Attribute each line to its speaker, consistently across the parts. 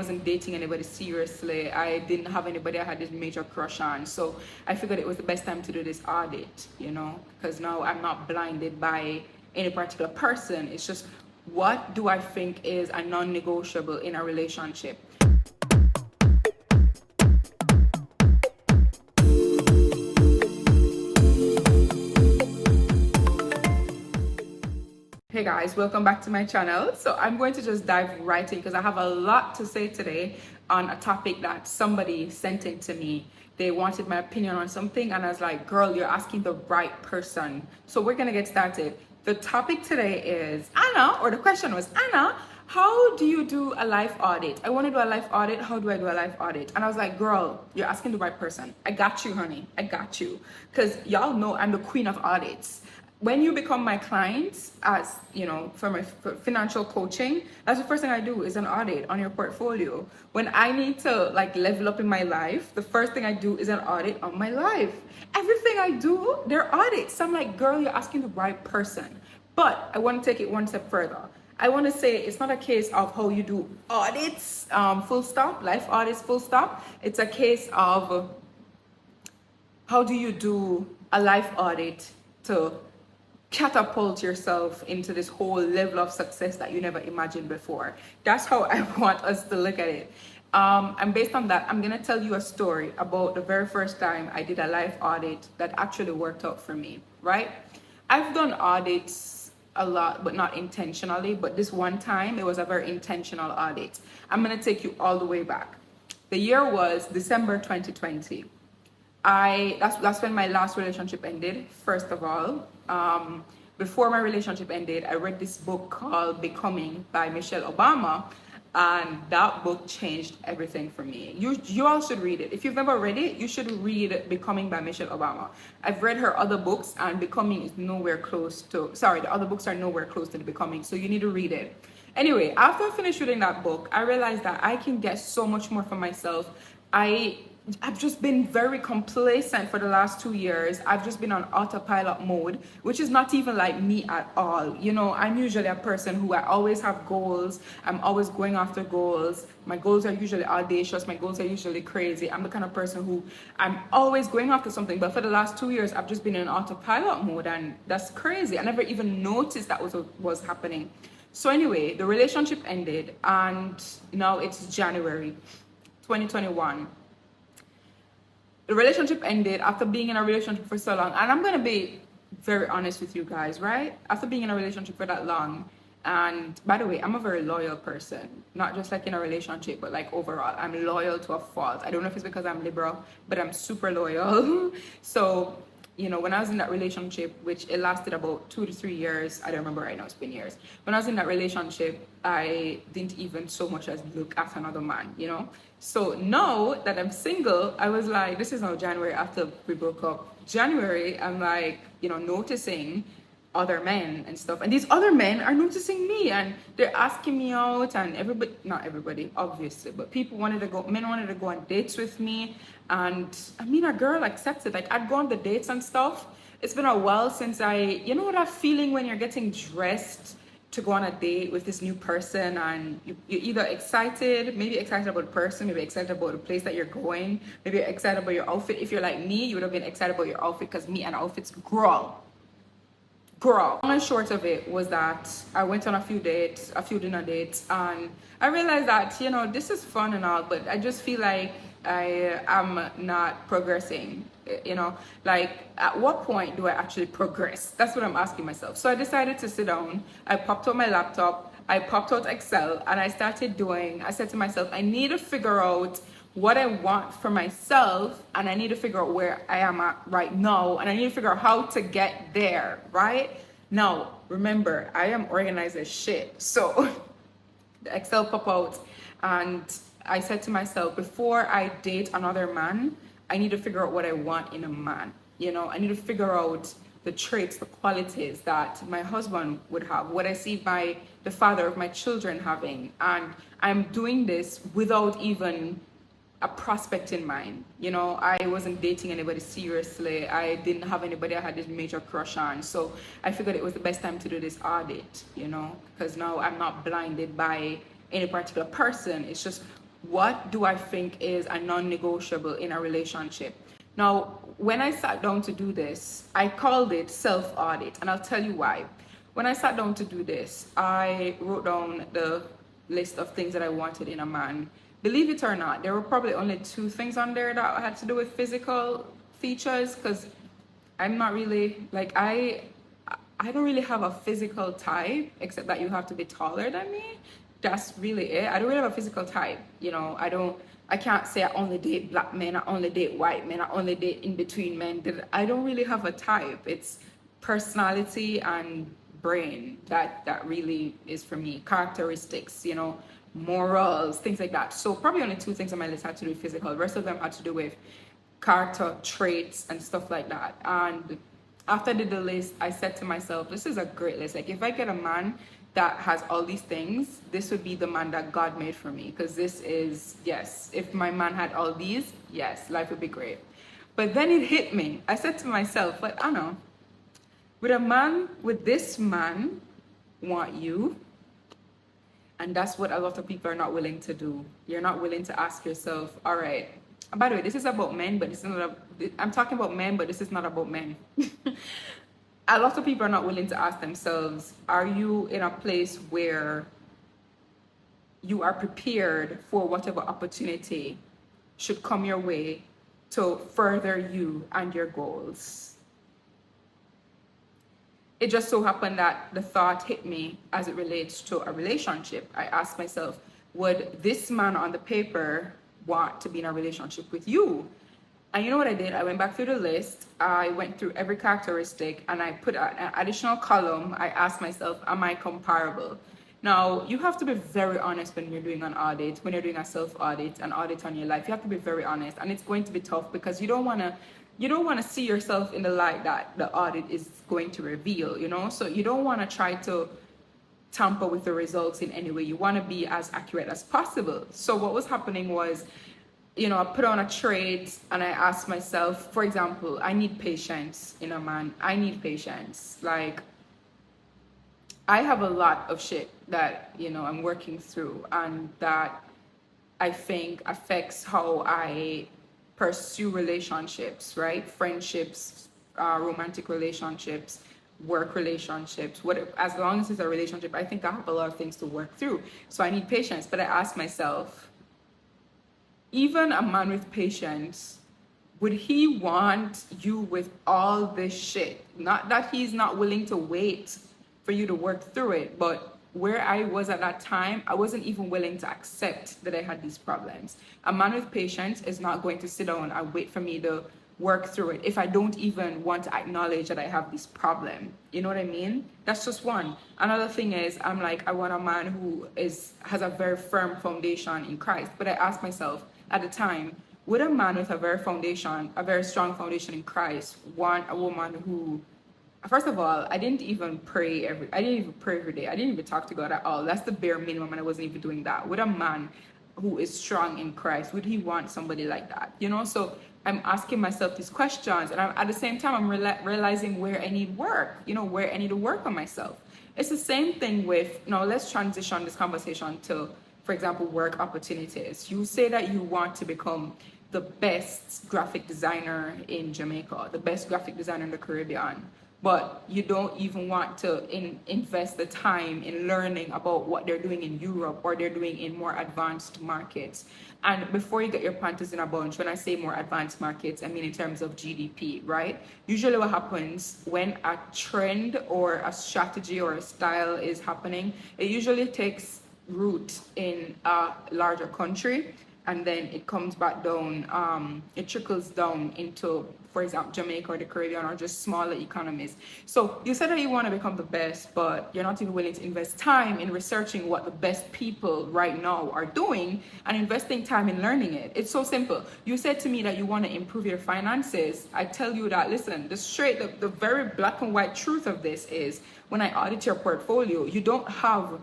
Speaker 1: wasn't dating anybody seriously. I didn't have anybody I had this major crush on. So I figured it was the best time to do this audit, because now I'm not blinded by any particular person. It's just, what do I think is a non-negotiable in a relationship? Hey guys, welcome back to my channel. So I'm going to just dive right in because I have a lot to say today on a topic that somebody sent in to me. They wanted my opinion on something and I was like, girl, you're asking the right person. So we're gonna get started. The topic today is, Anna, or the question was, Anna, how do you do a life audit? I want to do a life audit. How do I do a life audit? And I was like, girl, you're asking the right person. I got you, honey. I got you. Because y'all know I'm the queen of audits. When you become my client, as for my financial coaching, that's the first thing I do is an audit on your portfolio. When I need to level up in my life, the first thing I do is an audit on my life. Everything I do, they're audits. So I'm like, girl, you're asking the right person. But I want to take it one step further. I want to say it's not a case of how you do audits, full stop, life audits, full stop. It's a case of how do you do a life audit to catapult yourself into this whole level of success that you never imagined before. That's how I want us to look at it. And based on that, I'm gonna tell you a story about the very first time I did a life audit that actually worked out for me, right? I've done audits a lot, but not intentionally, but this one time it was a very intentional audit. I'm gonna take you all the way back. The year was December 2020. That's when my last relationship ended, first of all. Before my relationship ended, I read this book called Becoming by Michelle Obama, and that book changed everything for me. You all should read it. If you've never read it, you should read Becoming by Michelle Obama. I've read her other books, and Becoming is nowhere close to, the other books are nowhere close to the Becoming, so you need to read it. Anyway, after I finished reading that book, I realized that I can get so much more for myself. I've just been very complacent for the last 2 years. I've just been on autopilot mode, which is not even like me at all. I'm usually a person who I always have goals. I'm always going after goals. My goals are usually audacious. My goals are usually crazy. I'm the kind of person who I'm always going after something. But for the last 2 years, I've just been in autopilot mode, and that's crazy. I never even noticed that was happening. So anyway, the relationship ended, and now it's January 2021. The relationship ended after being in a relationship for so long. And I'm going to be very honest with you guys, right? After being in a relationship for that long, and by the way, I'm a very loyal person, not just in a relationship, but overall, I'm loyal to a fault. I don't know if it's because I'm liberal, but I'm super loyal. So, when I was in that relationship, which it lasted about 2 to 3 years, I don't remember right now, it's been years. When I was in that relationship, I didn't even so much as look at another man, So now that I'm single, I was like, this is now January after we broke up. January, I'm noticing other men and stuff. And these other men are noticing me and they're asking me out, and everybody, not everybody, obviously, but men wanted to go on dates with me. And a girl accepted, I'd go on the dates and stuff. It's been a while since that feeling when you're getting dressed to go on a date with this new person, and you're either maybe excited about the person, maybe excited about the place that you're going, maybe you're excited about your outfit. If you're like me, you would have been excited about your outfit, because me and outfits, girl. Long and short of it was that I went on a few dinner dates, and I realized that, this is fun and all, but I just feel like I am not progressing. At what point do I actually progress? That's what I'm asking myself. So I decided to sit down. I popped out my laptop, I popped out Excel, and I said to myself, I need to figure out what I want for myself, and I need to figure out where I am at right now, and I need to figure out how to get there, right? Now, remember, I am organized as shit. So the Excel pop out, and I said to myself, before I date another man, I need to figure out what I want in a man. I need to figure out the traits, the qualities that my husband would have, what I see the father of my children having. And I'm doing this without even a prospect in mind. I wasn't dating anybody seriously. I didn't have anybody I had this major crush on. So I figured it was the best time to do this audit, because now I'm not blinded by any particular person. It's just, what do I think is a non-negotiable in a relationship? Now, when I sat down to do this, I called it self-audit, and I'll tell you why. When I sat down to do this, I wrote down the list of things that I wanted in a man. Believe it or not, there were probably only 2 things on there that had to do with physical features, because I'm not really like I don't really have a physical type, except that you have to be taller than me. That's really it. I don't really have a physical type. I can't say I only date black men, I only date white men, I only date in between men. I don't really have a type. It's personality and brain that really is for me. Characteristics, morals, things like that. So probably only 2 things on my list had to do with physical. The rest of them had to do with character traits and stuff like that. And after I did the list, I said to myself, this is a great list. Like, if I get a man that has all these things, this would be the man that God made for me. Because this is, yes, if my man had all these, yes, life would be great. But then it hit me. I said to myself, but I know, would this man want you? And that's what a lot of people are not willing to do. You're not willing to ask yourself, all right, by the way, this is about men, but this is not I'm talking about men, but this is not about men. A lot of people are not willing to ask themselves, are you in a place where you are prepared for whatever opportunity should come your way to further you and your goals? It just so happened that the thought hit me as it relates to a relationship. I asked myself, would this man on the paper want to be in a relationship with you? And you know what I did? I went back through the list. I went through every characteristic and I put an additional column. I asked myself, am I comparable? Now, you have to be very honest when you're doing an audit, when you're doing a self-audit, an audit on your life. You have to be very honest, and it's going to be tough because you don't want to see yourself in the light that the audit is going to reveal, So you don't want to try to tamper with the results in any way. You want to be as accurate as possible. So what was happening was, I put on a trait and I asked myself, for example, I need patience in a man. I need patience. Like, I have a lot of shit that, I'm working through, and that I think affects how I pursue relationships, right? Friendships, romantic relationships, work relationships, as long as it's a relationship, I think I have a lot of things to work through. So I need patience. But I ask myself, even a man with patience, would he want you with all this shit? Not that he's not willing to wait for you to work through it, but where I was at that time, I wasn't even willing to accept that I had these problems. A man with patience is not going to sit down and wait for me to work through it if I don't even want to acknowledge that I have this problem. You know what I mean? That's just one. Another thing is, I'm like, I want a man who has a very firm foundation in Christ. But I asked myself at the time, would a man with a very strong foundation in Christ want a woman who, first of all, I didn't even pray every day. I didn't even talk to God at all. That's the bare minimum, and I wasn't even doing that. Would a man who is strong in Christ, would he want somebody like that? So I'm asking myself these questions, and at the same time, I'm realizing where I need work, where I need to work on myself. It's the same thing with, let's transition this conversation to, for example, work opportunities. You say that you want to become the best graphic designer in Jamaica, the best graphic designer in the Caribbean, but you don't even want to invest the time in learning about what they're doing in Europe or they're doing in more advanced markets. And before you get your panties in a bunch, when I say more advanced markets, I mean in terms of GDP, right? Usually what happens when a trend or a strategy or a style is happening, it usually takes root in a larger country, and then it comes back down, it trickles down into, for example, Jamaica or the Caribbean or just smaller economies. So you said that you want to become the best, but you're not even willing to invest time in researching what the best people right now are doing and investing time in learning it. It's so simple. You said to me that you want to improve your finances. I tell you that, listen, the very black and white truth of this is, when I audit your portfolio, you don't have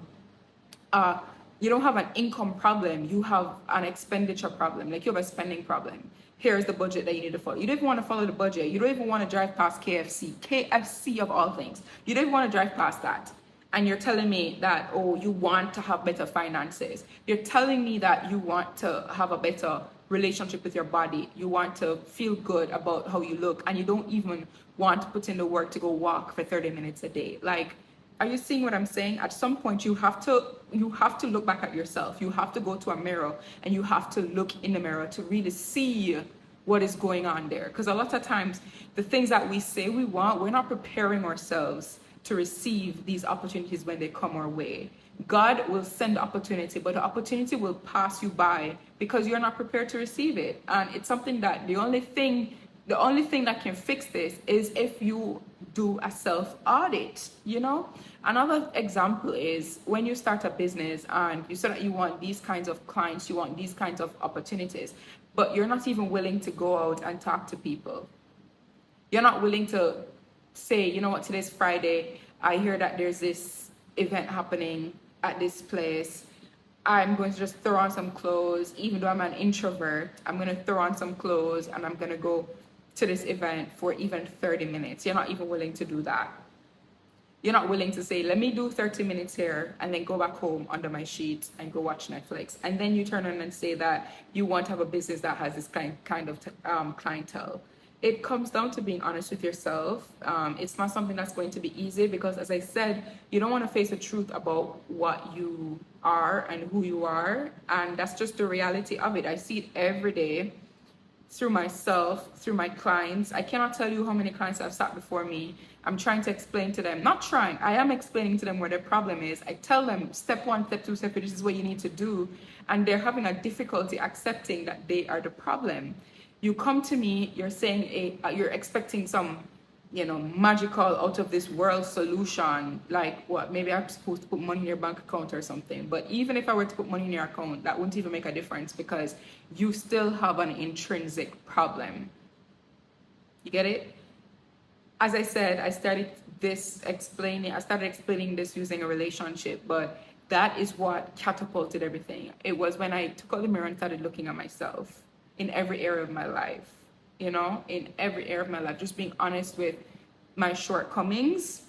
Speaker 1: an income problem, you have an expenditure problem. Like, you have a spending problem. Here's the budget that you need to follow. You don't even want to follow the budget. You don't even want to drive past KFC of all things. You don't even want to drive past that. and you're telling me that, oh, you want to have better finances. You're telling me that you want to have a better relationship with your body. You want to feel good about how you look, and you don't even want to put in the work to go walk for 30 minutes a day. Like, are you seeing what I'm saying? At some point, you have to look back at yourself. You have to go to a mirror and you have to look in the mirror to really see what is going on there. Because a lot of times, the things that we say we want, we're not preparing ourselves to receive these opportunities when they come our way. God will send the opportunity, but the opportunity will pass you by because you're not prepared to receive it. And it's something that the only thing that can fix this is if you do a self-audit, you know? Another example is when you start a business and you say that you want these kinds of clients, you want these kinds of opportunities, but you're not even willing to go out and talk to people. You're not willing to say, you know what, today's Friday, I hear that there's this event happening at this place. I'm going to just throw on some clothes. Even though I'm an introvert, I'm going to throw on some clothes and I'm going to go to this event for even 30 minutes. You're not even willing to do that. You're not willing to say, let me do 30 minutes here and then go back home under my sheets and go watch Netflix. And then you turn around and say that you want to have a business that has this kind of clientele. It comes down to being honest with yourself. It's not something that's going to be easy because, as I said, you don't want to face the truth about what you are and who you are. And that's just the reality of it. I see it every day through myself, through my clients. I cannot tell you how many clients have sat before me. I'm trying to explain to them, not trying, I am explaining to them where their problem is. I tell them step 1, step 2, step 3, this is what you need to do. And they're having a difficulty accepting that they are the problem. You come to me, you're saying you're expecting some, magical out of this world solution. Like what? Maybe I'm supposed to put money in your bank account or something. But even if I were to put money in your account, that wouldn't even make a difference because you still have an intrinsic problem. You get it? As I said, I started explaining this using a relationship, but that is what catapulted everything. It was when I took out the mirror and started looking at myself in every area of my life, in every area of my life, just being honest with my shortcomings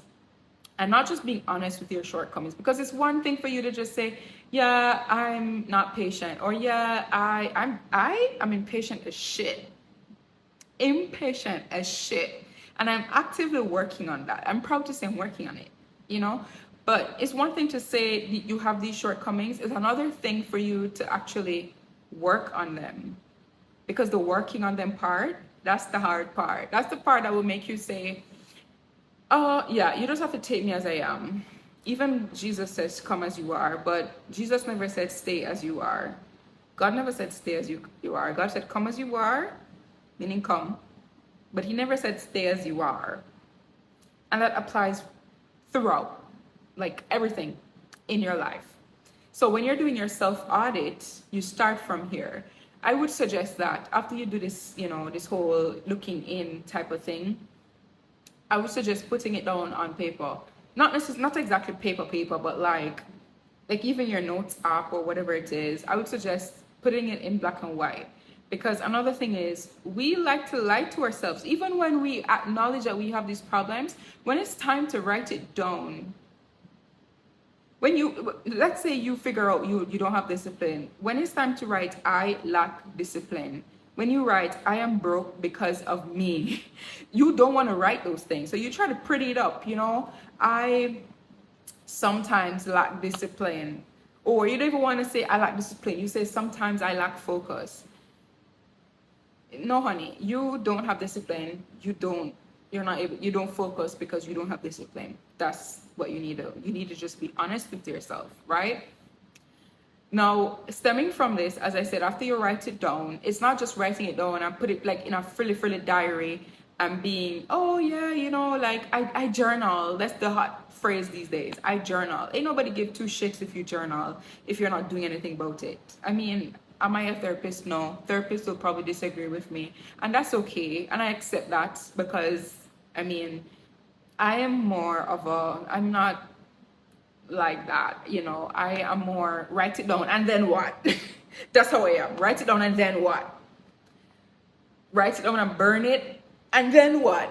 Speaker 1: and not just being honest with your shortcomings, because it's one thing for you to just say, yeah, I'm not patient, or yeah, I'm impatient as shit. Impatient as shit. And I'm actively working on that. I'm proud to say I'm working on it, But it's one thing to say you have these shortcomings. It's another thing for you to actually work on them. Because the working on them part, that's the hard part. That's the part that will make you say, oh, yeah, you just have to take me as I am. Even Jesus says, come as you are. But Jesus never said, stay as you are. God never said, stay as you are. God said, come as you are, meaning come. But he never said stay as you are. And that applies throughout, like everything in your life. So when you're doing your self-audit, you start from here. I would suggest that after you do this, this whole looking in type of thing, I would suggest putting it down on paper. Not exactly paper, but like even your notes app or whatever it is. I would suggest putting it in black and white. Because another thing is, we like to lie to ourselves. Even when we acknowledge that we have these problems, when it's time to write it down, let's say you figure out you don't have discipline. When it's time to write, I lack discipline. When you write, I am broke because of me, you don't want to write those things. So you try to pretty it up, I sometimes lack discipline. Or you don't even want to say I lack discipline. You say sometimes I lack focus. No, honey, you don't have discipline. You don't focus because you don't have discipline. That's what you need to just be honest with yourself, right? Now, stemming from this, as I said, after you write it down, it's not just writing it down and put it like in a frilly diary and being, oh yeah, like I journal. That's the hot phrase these days. I journal. Ain't nobody give two shits if you journal, if you're not doing anything about it. I mean, am I a therapist? No. Therapists will probably disagree with me. And that's okay. And I accept that because, I'm not like that, I am more write it down and then what? That's how I am. Write it down and then what? Write it down and burn it and then what?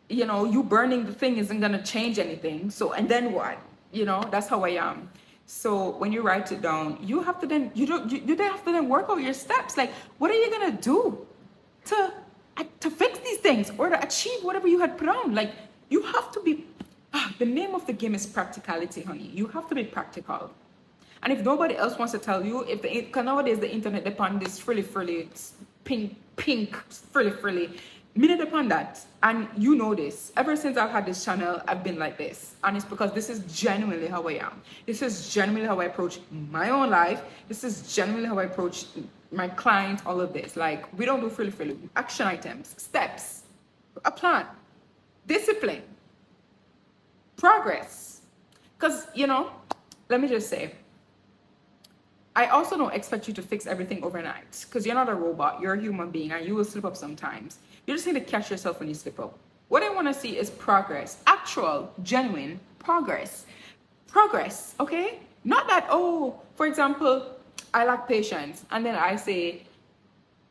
Speaker 1: You burning the thing isn't going to change anything. So, and then what? You know, that's how I am. So when you write it down, you have to then you then have to then work out your steps. Like, what are you gonna do to fix these things or to achieve whatever you had put on? Like, you have to be. The name of the game is practicality, honey. You have to be practical. And if nobody else wants to tell you, because nowadays the internet depend this frilly, pink, frilly, minute upon that. And you know this. Ever since I've had this channel, I've been like this. And it's because this is genuinely how I am. This is genuinely how I approach my own life. This is genuinely how I approach my clients, all of this. Like, we don't do frilly. Action items, steps, a plan, discipline, progress. Because, you know, let me just say, I also don't expect you to fix everything overnight, because you're not a robot. You're a human being and you will slip up sometimes. You just need to catch yourself when you slip up. What I want to see is progress, actual, genuine progress. Progress, okay? Not that, oh, for example, I lack patience and then I say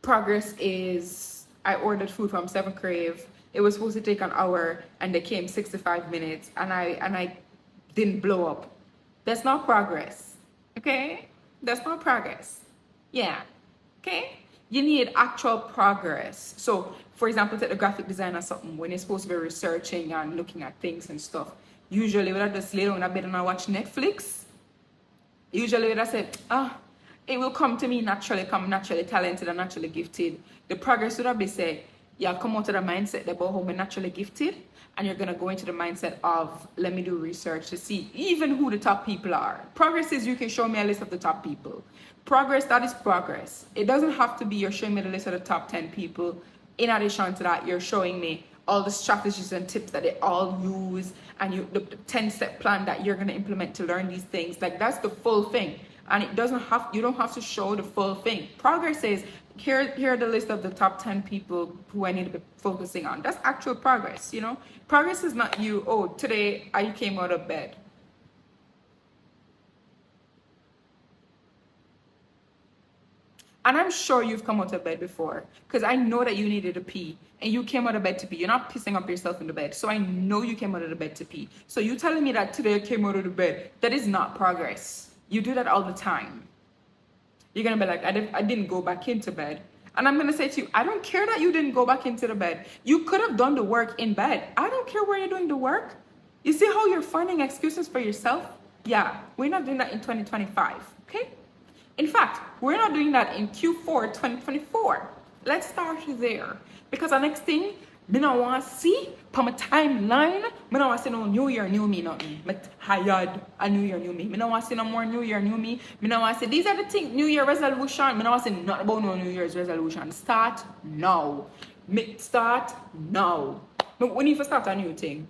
Speaker 1: progress is I ordered food from 7 Crave. It was supposed to take an hour and they came 65 minutes and I didn't blow up. That's not progress, okay? That's not progress. Yeah. Okay? You need actual progress. So, for example, take the graphic design or something, when you're supposed to be researching and looking at things and stuff. Usually, when I just lay down in bed and I watch Netflix, usually when I say, it will come to me naturally, come naturally talented and naturally gifted. The progress would be say, you'll come out of the mindset about how I'm naturally gifted, and you're going to go into the mindset of, let me do research to see even who the top people are. Progress is you can show me a list of the top people. Progress, that is progress. It doesn't have to be you're showing me the list of the top 10 people. In addition to that, you're showing me all the strategies and tips that they all use, and the 10-step plan that you're going to implement to learn these things. Like, that's the full thing. And you don't have to show the full thing. Progress is, here are the list of the top 10 people who I need to be focusing on. That's actual progress, you know? Progress is not you, oh, today I came out of bed. And I'm sure you've come out of bed before, because I know that you needed to pee and you came out of bed to pee. You're not pissing up yourself in the bed. So I know you came out of the bed to pee. So you telling me that today I came out of the bed, that is not progress. You do that all the time. You're going to be like, I didn't go back into bed. And I'm going to say to you, I don't care that you didn't go back into the bed. You could have done the work in bed. I don't care where you're doing the work. You see how you're finding excuses for yourself? Yeah, we're not doing that in 2025, okay? In fact, we're not doing that in Q4 2024. Let's start there. Because the next thing, me don't want to see from a timeline, me don't want to see no New Year, new me, nothing. Me hired a New Year, new me. Me don't want to see no more New Year, new me. Me don't want to say, these are the things, New Year resolution. Me don't want to say nothing about no New Year's resolution. Start now. Start now. We need to start a new thing.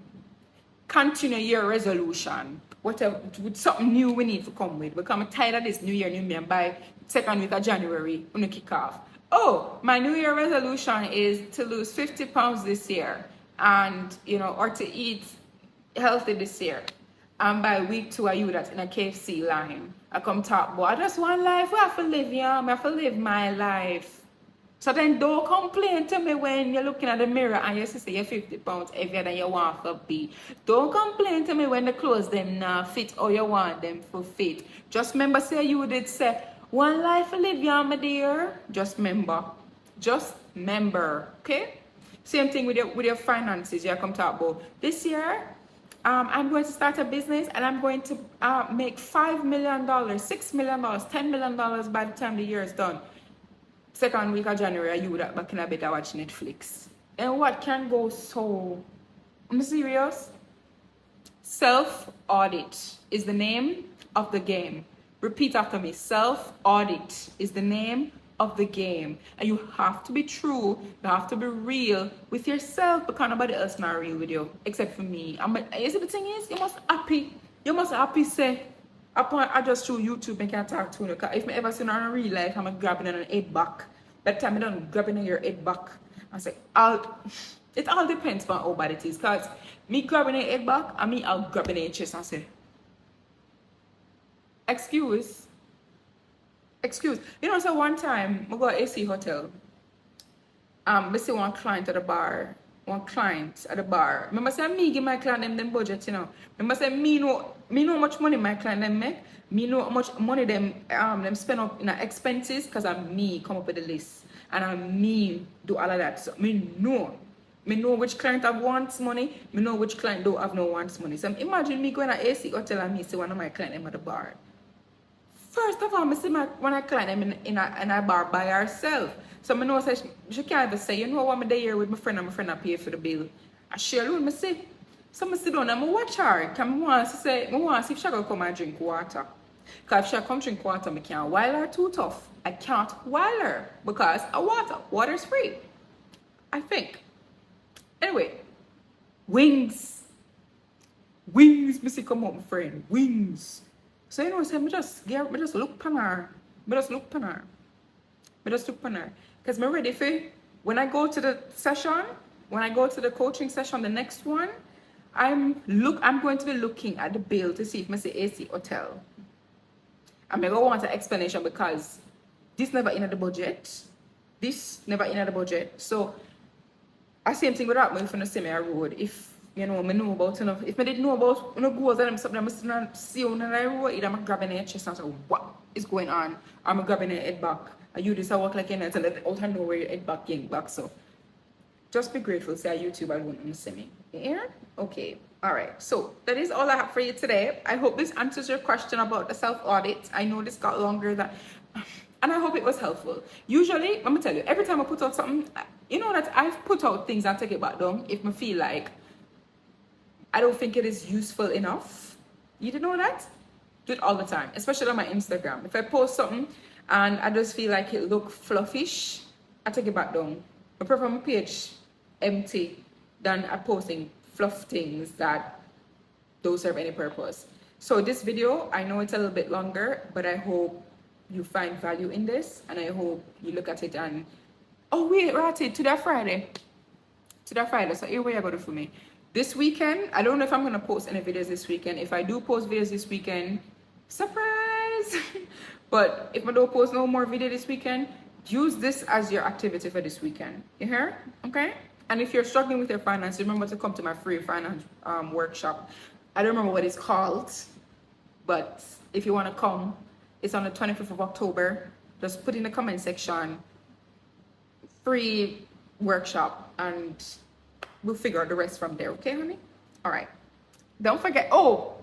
Speaker 1: Continue your resolution. Whatever, with something new we need to come with. Because I'm tired of this New Year, new me, and by 2nd week of January, when we kick off. Oh, my New Year resolution is to lose 50 pounds this year, and or to eat healthy this year. And by week 2, I use that in a KFC line. I come talk, boy, I just want life. I have to live, I have to live my life. So then don't complain to me when you're looking at the mirror and you see you're 50 pounds heavier than you want to be. Don't complain to me when the clothes them not fit or you want them to fit. Just remember, say you did say, one life to live, my dear. Just remember. Just remember. Okay? Same thing with your finances. You come talk about this year. I'm going to start a business and I'm going to make $5 million, $6 million, $10 million by the time the year is done. 2nd week of January, you would have back in a bed to watch Netflix. And what can go so? I'm serious. Self-audit is the name of the game. Repeat after me. Self-audit is the name of the game. And you have to be true. You have to be real with yourself, because nobody else not real with you except for me. You see, the thing is, you must happy. You must happy say, I just through YouTube and can't talk to you. Because if I ever see her in real life, I'm grabbing an 8 back. By the time I done grabbing your 8 back, I say, it all depends on how bad it is. Because me grabbing an 8 back, and me I'll grabbing a chest and say, excuse. So one time, I go to AC Hotel. I see one client at the bar. Remember say me give my client them budget, Remember say me know me know how much money my client them make. Me know how much money them spend up in expenses because I'm me come up with the list. And I'm me do all of that. So me know. Me know which client have wants money. Me know which client don't have no wants money. So imagine me going to AC hotel and me see one of my clients at the bar. First of all, I see one of my clients in a bar by herself. So I know say she can't even say, you know what, I'm there here with my friend and my friend I pay for the bill. I share with me see. So I sit down and I watch her. Because I want to see if she going to come and drink water. Because if she come drink water, I can't while her too tough. I can't while her because of water is free. I think. Anyway, wings, me see come up, my friend, wings. So you know, say me just look pan her, because me ready for when I go to the session, when I go to the coaching session, the next one, I'm going to be looking at the bill to see if I see AC hotel. I'm gonna want an explanation because this never in the budget. So I same thing with that when you see me a road. If you know, me know about enough. If I didn't know about goals and something, I'm still see on the road. Either I'm grabbing their chest and say, what is going on? I'm grabbing their head back. And you this I walk like in it and let out and nowhere your head back, getting back. So just be grateful. Say a YouTube I won't see me. Yeah? Okay. Alright. So that is all I have for you today. I hope this answers your question about the self-audit. I know this got longer than and I hope it was helpful. Usually, let me tell you, every time I put out something, you know that I've put out things and take it back down if I feel like I don't think it is useful enough. You didn't know that? Do it all the time, especially on my Instagram. If I post something and I just feel like it look fluffish, I take it back down. I prefer my page empty than I posting fluff things that don't serve any purpose. So this video, I know it's a little bit longer, but I hope you find value in this, and I hope you look at it and oh wait, right, to that Friday. So here we are going for me. This weekend, I don't know if I'm gonna post any videos this weekend. If I do post videos this weekend, surprise! But if I don't post no more video this weekend, use this as your activity for this weekend. You hear? Okay? And if you're struggling with your finance, remember to come to my free finance workshop. I don't remember what it's called, but if you want to come, it's on the 25th of October. Just put in the comment section, free workshop, and we'll figure out the rest from there. Okay, honey? All right. Don't forget. Oh,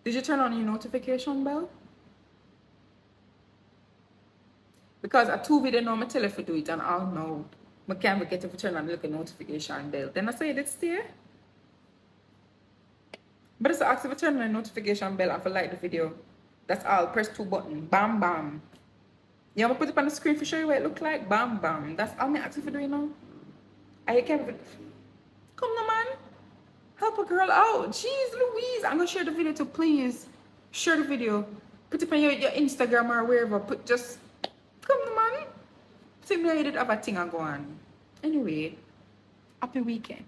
Speaker 1: did you turn on your notification bell? Because a 2 video now, I tell if you do it, and I'll know. I can't forget if you turn on the notification bell. Then I say it's there. But it's ask if you turn on the notification bell and if you like the video. That's all. Press 2 buttons. Bam, bam. You want to put it on the screen for show you what it look like? Bam, bam. That's all I ask you for doing now. I can't. Come on, man. Help a girl out. Jeez Louise. I'm going to share the video too. Please share the video. Put it on your Instagram or wherever. Come on, man. See me, I did have a thing I go on. Anyway, happy weekend.